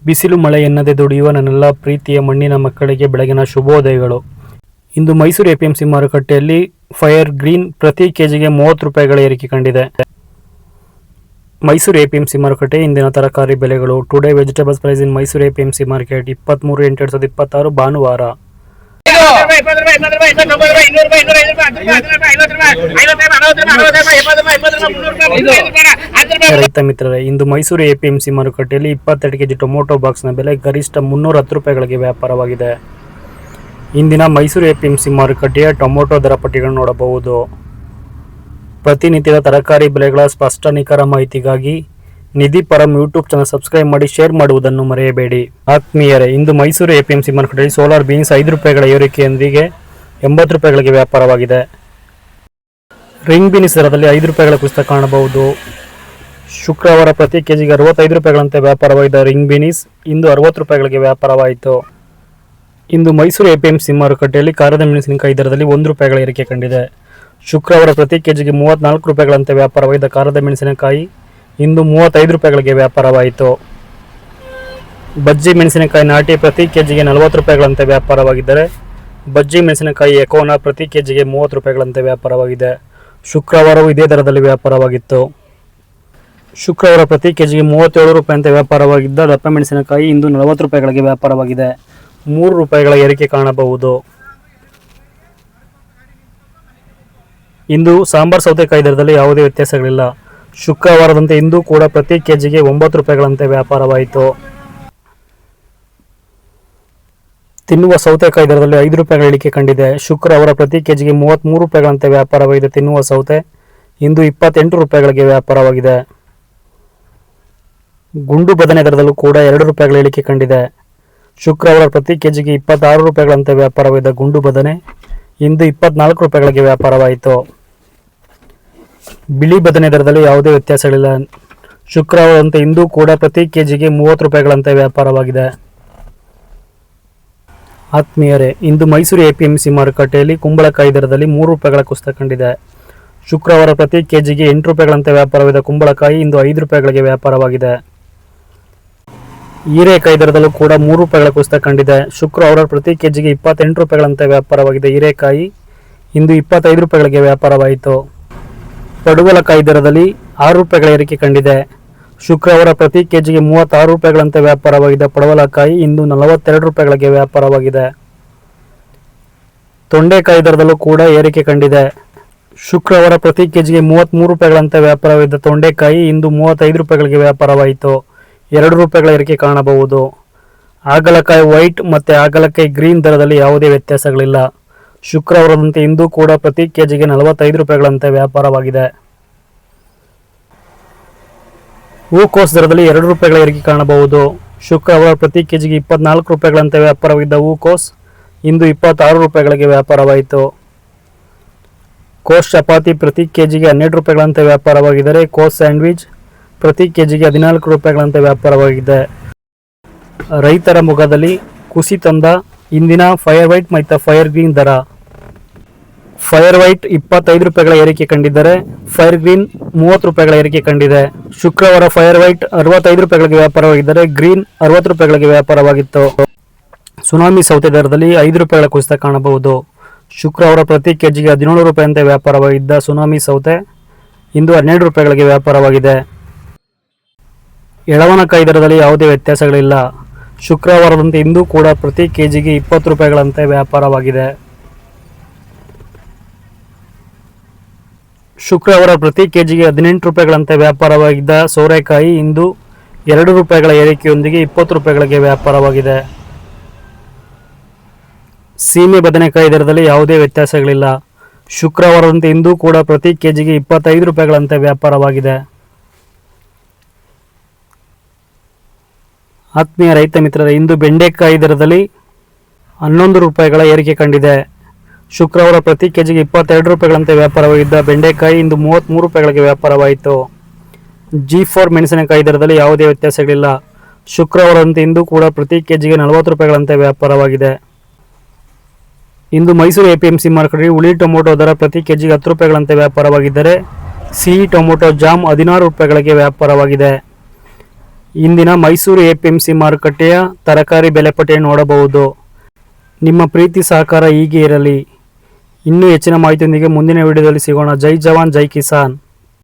ಬಿಸಿಲು ಮಳೆ ಎನ್ನದೆ ದುಡಿಯುವ ನನ್ನೆಲ್ಲ ಪ್ರೀತಿಯ ಮಣ್ಣಿನ ಮಕ್ಕಳಿಗೆ ಬೆಳಗಿನ ಶುಭೋದಯಗಳು. ಇಂದು ಮೈಸೂರು ಎಪಿಎಂಸಿ ಮಾರುಕಟ್ಟೆಯಲ್ಲಿ ಫೈರ್ ಗ್ರೀನ್ ಪ್ರತಿ ಕೆಜಿಗೆ 30 ರೂಪಾಯಿಗಳ ಏರಿಕೆ ಕಂಡಿದೆ. ಮೈಸೂರು ಎಪಿಎಂಸಿ ಮಾರುಕಟ್ಟೆ ಇಂದಿನ ತರಕಾರಿ ಬೆಲೆಗಳು. ಟುಡೇ ವೆಜಿಟೇಬಲ್ಸ್ ಪ್ರೈಸ್ ಇನ್ ಮೈಸೂರು ಎಪಿಎಂಸಿ ಮಾರ್ಕೆಟ್ 23/8/2026 ಭಾನುವಾರ. ರೈತ ಮಿತ್ರರೇ, ಇಂದು ಮೈಸೂರು ಎಪಿಎಂಸಿ ಮಾರುಕಟ್ಟೆಯಲ್ಲಿ 22 ಕೆಜಿ ಟೊಮೊಟೊ ಬಾಕ್ಸ್ನ ಬೆಲೆ ಗರಿಷ್ಠ 310 ರೂಪಾಯಿಗಳಿಗೆ ವ್ಯಾಪಾರವಾಗಿದೆ. ಇಂದಿನ ಮೈಸೂರು ಎಪಿಎಂಸಿ ಮಾರುಕಟ್ಟೆಯ ಟೊಮೊಟೊ ದರ ಪಟ್ಟಿಗಳನ್ನು ನೋಡಬಹುದು. ಪ್ರತಿನಿತ್ಯದ ತರಕಾರಿ ಬೆಲೆಗಳ ಸ್ಪಷ್ಟ ನಿಖರ ಮಾಹಿತಿಗಾಗಿ ನಿಧಿ ಪರಂ ಯೂಟ್ಯೂಬ್ ಚಾನಲ್ ಸಬ್ಸ್ಕ್ರೈಬ್ ಮಾಡಿ, ಶೇರ್ ಮಾಡುವುದನ್ನು ಮರೆಯಬೇಡಿ. ಆತ್ಮೀಯರೇ, ಇಂದು ಮೈಸೂರು ಎಪಿಎಂಸಿ ಮಾರುಕಟ್ಟೆಯಲ್ಲಿ ಸೋಲಾರ್ ಬೀನ್ಸ್ 5 ರೂಪಾಯಿಗಳ ಏರಿಕೆಯೊಂದಿಗೆ 80 ರೂಪಾಯಿಗಳಿಗೆ ವ್ಯಾಪಾರವಾಗಿದೆ. ರಿಂಗ್ ಬೀನ್ಸ್ ದರದಲ್ಲಿ 5 ರೂಪಾಯಿಗಳ ಕುಸಿತ ಕಾಣಬಹುದು. ಶುಕ್ರವಾರ ಪ್ರತಿ ಕೆಜಿಗೆ 65 ರೂಪಾಯಿಗಳಂತೆ ವ್ಯಾಪಾರವಾಗಿದ್ದ ರಿಂಗ್ ಬೀನ್ಸ್ ಇಂದು 60 ರೂಪಾಯಿಗಳಿಗೆ ವ್ಯಾಪಾರವಾಯಿತು. ಇಂದು ಮೈಸೂರು ಎಪಿಎಂಸಿ ಮಾರುಕಟ್ಟೆಯಲ್ಲಿ ಖಾರದ ಮೆಣಸಿನಕಾಯಿ ದರದಲ್ಲಿ 1 ರೂಪಾಯಿಗಳ ಏರಿಕೆ ಕಂಡಿದೆ. ಶುಕ್ರವಾರ ಪ್ರತಿ ಕೆಜಿಗೆ 34 ರೂಪಾಯಿಗಳಂತೆ ವ್ಯಾಪಾರವಾಗಿದ್ದ ಖಾರದ ಮೆಣಸಿನಕಾಯಿ ಇಂದು 35 ರೂಪಾಯಿಗಳಿಗೆ ವ್ಯಾಪಾರವಾಯಿತು. ಬಜ್ಜಿ ಮೆಣಸಿನಕಾಯಿ ನಾಟಿ ಪ್ರತಿ ಕೆಜಿಗೆ 40 ರೂಪಾಯಿಗಳಂತೆ ವ್ಯಾಪಾರವಾಗಿದ್ದರೆ ಬಜ್ಜಿ ಮೆಣಸಿನಕಾಯಿ ಎಕೋನಾ ಪ್ರತಿ ಕೆಜಿಗೆ 30 ರೂಪಾಯಿಗಳಂತೆ ವ್ಯಾಪಾರವಾಗಿದೆ. ಶುಕ್ರವಾರವೂ ಇದೇ ದರದಲ್ಲಿ ವ್ಯಾಪಾರವಾಗಿತ್ತು. ಶುಕ್ರವಾರ ಪ್ರತಿ ಕೆಜಿಗೆ 37 ರೂಪಾಯಿಯಂತೆ ವ್ಯಾಪಾರವಾಗಿದ್ದ ದಪ್ಪ ಮೆಣಸಿನಕಾಯಿ ಇಂದು 40 ರೂಪಾಯಿಗಳಿಗೆ ವ್ಯಾಪಾರವಾಗಿದೆ. 3 ರೂಪಾಯಿಗಳ ಏರಿಕೆ ಕಾಣಬಹುದು. ಇಂದು ಸಾಂಬಾರ್ ಸೌತೆಕಾಯಿ ದರದಲ್ಲಿ ಯಾವುದೇ ವ್ಯತ್ಯಾಸಗಳಿಲ್ಲ. ಶುಕ್ರವಾರದಂತೆ ಇಂದು ಕೂಡ ಪ್ರತಿ ಕೆಜಿಗೆ 9 ರೂಪಾಯಿಗಳಂತೆ ವ್ಯಾಪಾರವಾಯಿತು. ತಿನ್ನುವ ಸೌತೆಕಾಯಿ ದರದಲ್ಲಿ 5 ರೂಪಾಯಿಗಳ ಇಳಿಕೆ ಕಂಡಿದೆ. ಶುಕ್ರವಾರ ಪ್ರತಿ ಕೆಜಿಗೆ 33 ರೂಪಾಯಿಗಳಂತೆ ವ್ಯಾಪಾರವಾಗಿದೆ. ತಿನ್ನುವ ಸೌತೆ ಇಂದು 28 ರೂಪಾಯಿಗಳಿಗೆ ವ್ಯಾಪಾರವಾಗಿದೆ. ಗುಂಡು ಬದನೆ ದರದಲ್ಲೂ ಕೂಡ 2 ರೂಪಾಯಿಗಳ ಇಳಿಕೆ ಕಂಡಿದೆ. ಶುಕ್ರವಾರ ಪ್ರತಿ ಕೆಜಿಗೆ 26 ರೂಪಾಯಿಗಳಂತೆ ವ್ಯಾಪಾರವಾಗಿದ್ದ ಗುಂಡು ಬದನೆ ಇಂದು 24 ರೂಪಾಯಿಗಳಿಗೆ ವ್ಯಾಪಾರವಾಯಿತು. ಬಿಳಿ ಬದನೆ ದರದಲ್ಲಿ ಯಾವುದೇ ವ್ಯತ್ಯಾಸಗಳಿಲ್ಲ. ಶುಕ್ರವಾರದಂತೆ ಇಂದು ಕೂಡ ಪ್ರತಿ ಕೆಜಿಗೆ 30 ರೂಪಾಯಿಗಳಂತೆ ವ್ಯಾಪಾರವಾಗಿದೆ. ಆತ್ಮೀಯರೇ, ಇಂದು ಮೈಸೂರು ಎಪಿಎಂಸಿ ಮಾರುಕಟ್ಟೆಯಲ್ಲಿ ಕುಂಬಳಕಾಯಿ ದರದಲ್ಲಿ 3 ರೂಪಾಯಿಗಳ ಕುಸಿತ ಕಂಡಿದೆ. ಶುಕ್ರವಾರ ಪ್ರತಿ ಕೆಜಿಗೆ 8 ರೂಪಾಯಿಗಳಂತೆ ವ್ಯಾಪಾರವಾದ ಕುಂಬಳಕಾಯಿ ಇಂದು 5 ರೂಪಾಯಿಗಳಿಗೆ ವ್ಯಾಪಾರವಾಗಿದೆ. ಹೀರೆಕಾಯಿ ದರದಲ್ಲೂ ಕೂಡ 3 ರೂಪಾಯಿಗಳ ಕುಸಿತ ಕಂಡಿದೆ. ಶುಕ್ರವಾರ ಪ್ರತಿ ಕೆಜಿಗೆ 28 ರೂಪಾಯಿಗಳಂತೆ ವ್ಯಾಪಾರವಾಗಿದೆ. ಹೀರೆಕಾಯಿ ಇಂದು 25 ರೂಪಾಯಿಗಳಿಗೆ ವ್ಯಾಪಾರವಾಯಿತು. ಪಡುವಲಕಾಯಿ ದರದಲ್ಲಿ 6 ರೂಪಾಯಿಗಳ ಏರಿಕೆ ಕಂಡಿದೆ. ಶುಕ್ರವಾರ ಪ್ರತಿ ಕೆಜಿಗೆ 36 ರೂಪಾಯಿಗಳಂತೆ ವ್ಯಾಪಾರವಾಗಿದ್ದ ಪಡವಲಕಾಯಿ ಇಂದು 42 ರೂಪಾಯಿಗಳಿಗೆ ವ್ಯಾಪಾರವಾಗಿದೆ. ತೊಂಡೆಕಾಯಿ ದರದಲ್ಲೂ ಕೂಡ ಏರಿಕೆ ಕಂಡಿದೆ. ಶುಕ್ರವಾರ ಪ್ರತಿ ಕೆಜಿಗೆ 33 ರೂಪಾಯಿಗಳಂತೆ ವ್ಯಾಪಾರವಾಗಿದ್ದ ತೊಂಡೆಕಾಯಿ ಇಂದು 35 ರೂಪಾಯಿಗಳಿಗೆ ವ್ಯಾಪಾರವಾಯಿತು. 2 ರೂಪಾಯಿಗಳ ಏರಿಕೆ ಕಾಣಬಹುದು. ಹಾಗಲಕಾಯಿ ವೈಟ್ ಮತ್ತು ಹಾಗಲಕಾಯಿ ಗ್ರೀನ್ ದರದಲ್ಲಿ ಯಾವುದೇ ವ್ಯತ್ಯಾಸಗಳಿಲ್ಲ. ಶುಕ್ರವಾರದಂತೆ ಇಂದು ಕೂಡ ಪ್ರತಿ ಕೆಜಿಗೆ 45 ರೂಪಾಯಿಗಳಂತೆ ವ್ಯಾಪಾರವಾಗಿದೆ. ಹೂಕೋಸು ದರದಲ್ಲಿ 2 ರೂಪಾಯಿಗಳ ಏರಿಕೆ ಕಾಣಬಹುದು. ಶುಕ್ರವಾರ ಪ್ರತಿ ಕೆಜಿಗೆ 24 ರೂಪಾಯಿಗಳಂತೆ ವ್ಯಾಪಾರವಾಗಿದ್ದ ಹೂಕೋಸು ಇಂದು 26 ರೂಪಾಯಿಗಳಿಗೆ ವ್ಯಾಪಾರವಾಯಿತು. ಕೋಸ್ ಚಪಾತಿ ಪ್ರತಿ ಕೆಜಿಗೆ 12 ರೂಪಾಯಿಗಳಂತೆ ವ್ಯಾಪಾರವಾಗಿದ್ದರೆ ಕೋಸ್ ಸ್ಯಾಂಡ್ವಿಚ್ ಪ್ರತಿ ಕೆಜಿಗೆ 14 ರೂಪಾಯಿಗಳಂತೆ ವ್ಯಾಪಾರವಾಗಿದೆ. ರೈತರ ಮೊಗದಲ್ಲಿ ಕುಸಿತಂದ ಇಂದಿನ ಫೈರ್ ವೈಟ್ ಮತ್ತು ಫೈರ್ ಗ್ರೀನ್ ದರ. ಫೈರ್ ವೈಟ್ 25 ರೂಪಾಯಿಗಳ ಏರಿಕೆ ಕಂಡಿದ್ದರೆ ಫೈರ್ ಗ್ರೀನ್ 30 ರೂಪಾಯಿಗಳ ಏರಿಕೆ ಕಂಡಿದೆ. ಶುಕ್ರವಾರ ಫೈರ್ ವೈಟ್ 65 ರೂಪಾಯಿಗಳಿಗೆ ವ್ಯಾಪಾರವಾಗಿದ್ದರೆ ಗ್ರೀನ್ 60 ರೂಪಾಯಿಗಳಿಗೆ ವ್ಯಾಪಾರವಾಗಿತ್ತು. ಸುನಾಮಿ ಸೌತೆ ದರದಲ್ಲಿ 5 ರೂಪಾಯಿಗಳ ಕುಸಿತ ಕಾಣಬಹುದು. ಶುಕ್ರವಾರ ಪ್ರತಿ ಕೆಜಿಗೆ 17 ರೂಪಾಯಿಯಂತೆ ವ್ಯಾಪಾರವಾಗಿದ್ದ ಸುನಾಮಿ ಸೌತೆ ಇಂದು 12 ರೂಪಾಯಿಗಳಿಗೆ ವ್ಯಾಪಾರವಾಗಿದೆ. ಎಳವನಕಾಯಿ ದರದಲ್ಲಿ ಯಾವುದೇ ವ್ಯತ್ಯಾಸಗಳಿಲ್ಲ. ಶುಕ್ರವಾರದಂತೆ ಇಂದು ಕೂಡ ಪ್ರತಿ ಕೆಜಿಗೆ 20 ರೂಪಾಯಿಗಳಂತೆ ವ್ಯಾಪಾರವಾಗಿದೆ. ಶುಕ್ರವಾರ ಪ್ರತಿ ಕೆಜಿಗೆ 18 ರೂಪಾಯಿಗಳಂತೆ ವ್ಯಾಪಾರವಾಗಿದ್ದ ಸೋರೆಕಾಯಿ ಇಂದು 2 ರೂಪಾಯಿಗಳ ಏರಿಕೆಯೊಂದಿಗೆ 20 ರೂಪಾಯಿಗಳಿಗೆ ವ್ಯಾಪಾರವಾಗಿದೆ. ಸೀಮೆ ಬದನೆಕಾಯಿ ದರದಲ್ಲಿ ಯಾವುದೇ ವ್ಯತ್ಯಾಸಗಳಿಲ್ಲ. ಶುಕ್ರವಾರದಂತೆ ಇಂದು ಕೂಡ ಪ್ರತಿ ಕೆಜಿಗೆ 25 ರೂಪಾಯಿಗಳಂತೆ ವ್ಯಾಪಾರವಾಗಿದೆ. ಆತ್ಮೀಯ ರೈತ ಮಿತ್ರರೇ, ಇಂದು ಬೆಂಡೆಕಾಯಿ ದರದಲ್ಲಿ 11 ರೂಪಾಯಿಗಳ ಏರಿಕೆ ಕಂಡಿದೆ. ಶುಕ್ರವಾರ ಪ್ರತಿ ಕೆಜಿಗೆ 22 ರೂಪಾಯಿಗಳಂತೆ ವ್ಯಾಪಾರವಾಗಿದ್ದ ಬೆಂಡೆಕಾಯಿ ಇಂದು 33 ರೂಪಾಯಿಗಳಿಗೆ ವ್ಯಾಪಾರವಾಯಿತು. G4 ಮೆಣಸಿನಕಾಯಿ ದರದಲ್ಲಿ ಯಾವುದೇ ವ್ಯತ್ಯಾಸಗಳಿಲ್ಲ. ಶುಕ್ರವಾರದಂತೆ ಇಂದು ಕೂಡ ಪ್ರತಿ ಕೆಜಿಗೆ 40 ರೂಪಾಯಿಗಳಂತೆ ವ್ಯಾಪಾರವಾಗಿದೆ. ಇಂದು ಮೈಸೂರು ಎಪಿಎಂಸಿ ಮಾರುಕಟ್ಟೆಯಲ್ಲಿ ಹುಳಿ ಟೊಮೊಟೊ ದರ ಪ್ರತಿ ಕೆಜಿಗೆ 10 ರೂಪಾಯಿಗಳಂತೆ ವ್ಯಾಪಾರವಾಗಿದ್ದರೆ ಸಿಹಿ ಟೊಮೊಟೊ ಜಾಮ್ 16 ರೂಪಾಯಿಗಳಿಗೆ ವ್ಯಾಪಾರವಾಗಿದೆ. ಇಂದಿನ ಮೈಸೂರು ಎಪಿಎಂಸಿ ಮಾರುಕಟ್ಟೆಯ ತರಕಾರಿ ಬೆಲೆ ಪಟ್ಟಿಯನ್ನು ನೋಡಬಹುದು. ನಿಮ್ಮ ಪ್ರೀತಿ ಸಹಕಾರ ಹೀಗೆ ಇರಲಿ. ಇನ್ನೂ ಹೆಚ್ಚಿನ ಮಾಹಿತಿಯೊಂದಿಗೆ ಮುಂದಿನ ವಿಡಿಯೋದಲ್ಲಿ ಸಿಗೋಣ. ಜೈ ಜವಾನ್ ಜೈ ಕಿಸಾನ್.